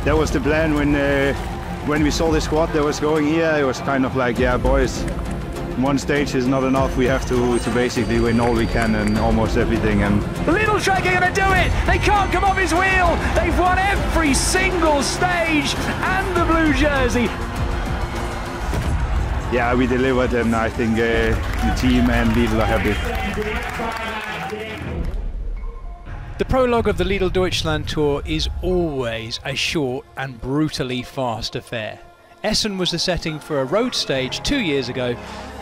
That was the plan when we saw the squad that was going here. It was kind of like, yeah, boys, one stage is not enough. We have to basically win all we can and almost everything. And Lidl Track are going to do it. They can't come off his wheel. They've won every single stage and the blue jersey. Yeah, we delivered, and I think the team and Lidl are happy. The prologue of the Lidl Deutschland Tour is always a short and brutally fast affair. Essen was the setting for a road stage 2 years ago,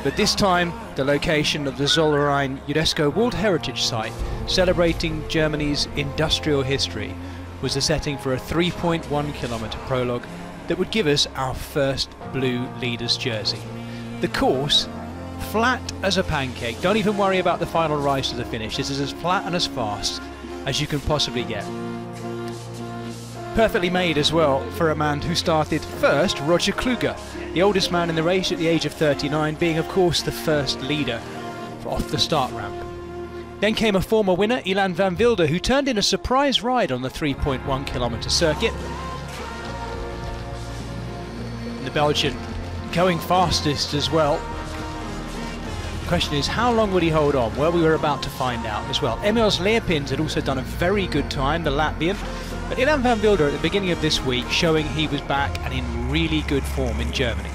but this time the location of the Zollverein UNESCO World Heritage Site, celebrating Germany's industrial history, was the setting for a 3.1 kilometre prologue that would give us our first blue leaders jersey. The course, flat as a pancake. Don't even worry about the final rise to the finish. This is as flat and as fast as you can possibly get. Perfectly made as well for a man who started first, Roger Kluge, the oldest man in the race at the age of 39, being of course the first leader off the start ramp. Then came a former winner, Ilan van Wilder, who turned in a surprise ride on the 3.1 kilometre circuit. The Belgian going fastest as well. The question is, how long would he hold on? Well, we were about to find out as well. Emiels Leerpins had also done a very good time, the Latvian. But Ilan van Wilder at the beginning of this week showing he was back and in really good form in Germany.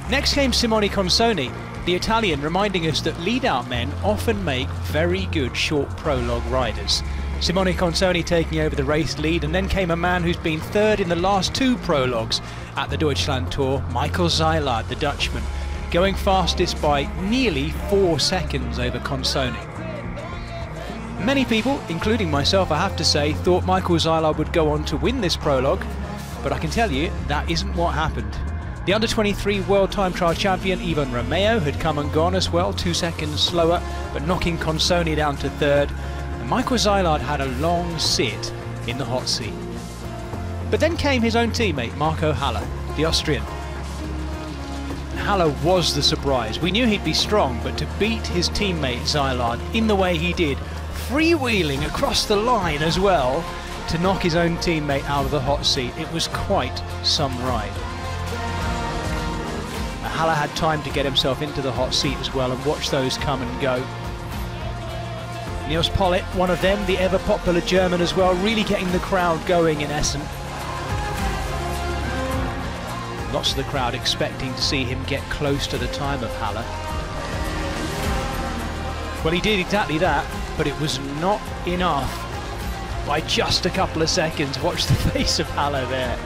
Next came Simone Consoni, the Italian, reminding us that lead-out men often make very good short prologue riders. Simone Consoni taking over the race lead, and then came a man who's been third in the last 2 prologues at the Deutschland Tour, Michael Zeilard, the Dutchman, going fastest by nearly 4 seconds over Consoni. Many people, including myself I have to say, thought Michael Zeilard would go on to win this prologue, but I can tell you that isn't what happened. The under-23 World Time Trial champion Ivan Romeo had come and gone as well, 2 seconds slower, but knocking Consoni down to third. And Michael Zeilard had a long sit in the hot seat. But then came his own teammate, Marco Haller, the Austrian. Haller was the surprise. We knew he'd be strong, but to beat his teammate Zeilard in the way he did, freewheeling across the line as well, to knock his own teammate out of the hot seat, it was quite some ride. Haller had time to get himself into the hot seat as well and watch those come and go. Niels Pollitt, one of them, the ever popular German as well, really getting the crowd going in Essen. Lots of the crowd expecting to see him get close to the time of Haller. Well, he did exactly that, but it was not enough by just a couple of seconds. Watch the face of Haller there.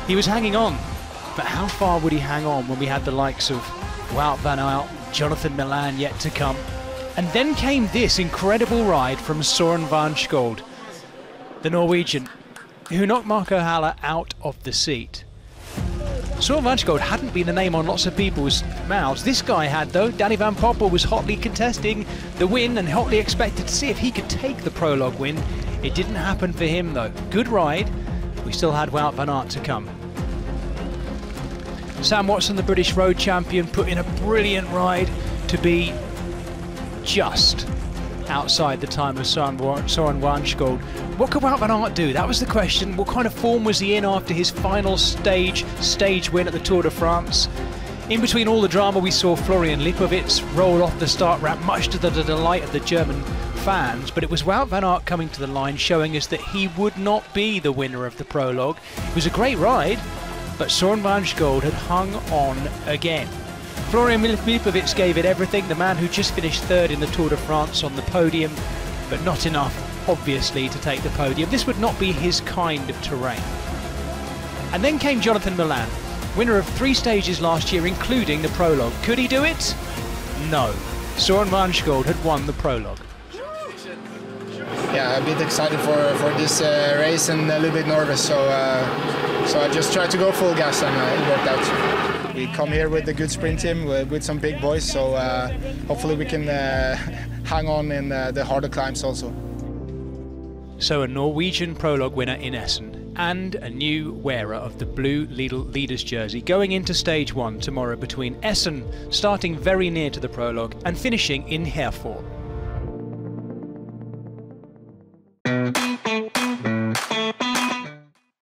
He was hanging on, but how far would he hang on when we had the likes of Wout van Aert, Jonathan Milan yet to come? And then came this incredible ride from Soren Waerenskjold, the Norwegian, who knocked Marco Haller out of the seat. Soren Waerenskjold hadn't been a name on lots of people's mouths. This guy had, though. Danny van Poppel was hotly contesting the win and hotly expected to see if he could take the prologue win. It didn't happen for him, though. Good ride. We still had Wout van Aert to come. Sam Watson, the British road champion, put in a brilliant ride to be just outside the time of Soren Waerenskjold. What could Wout van Aert do? That was the question. What kind of form was he in after his final stage win at the Tour de France? In between all the drama, we saw Florian Lipovitz roll off the start ramp, much to the delight of the German fans, but it was Wout van Aert coming to the line showing us that he would not be the winner of the prologue. It was a great ride, but Soren Waerenskjold had hung on again. Florian Lipovitz gave it everything, the man who just finished third in the Tour de France on the podium, but not enough, obviously, to take the podium. This would not be his kind of terrain. And then came Jonathan Milan, winner of 3 stages last year, including the prologue. Could he do it? No. Soren Waerenskjold had won the prologue. Yeah, a bit excited for this race and a little bit nervous, so I just tried to go full gas and it worked out. We come here with a good sprint team, with some big boys, so hopefully we can hang on in the harder climbs also. So a Norwegian prologue winner in Essen and a new wearer of the blue Lidl leaders jersey, going into stage 1 tomorrow between Essen, starting very near to the prologue, and finishing in Herford.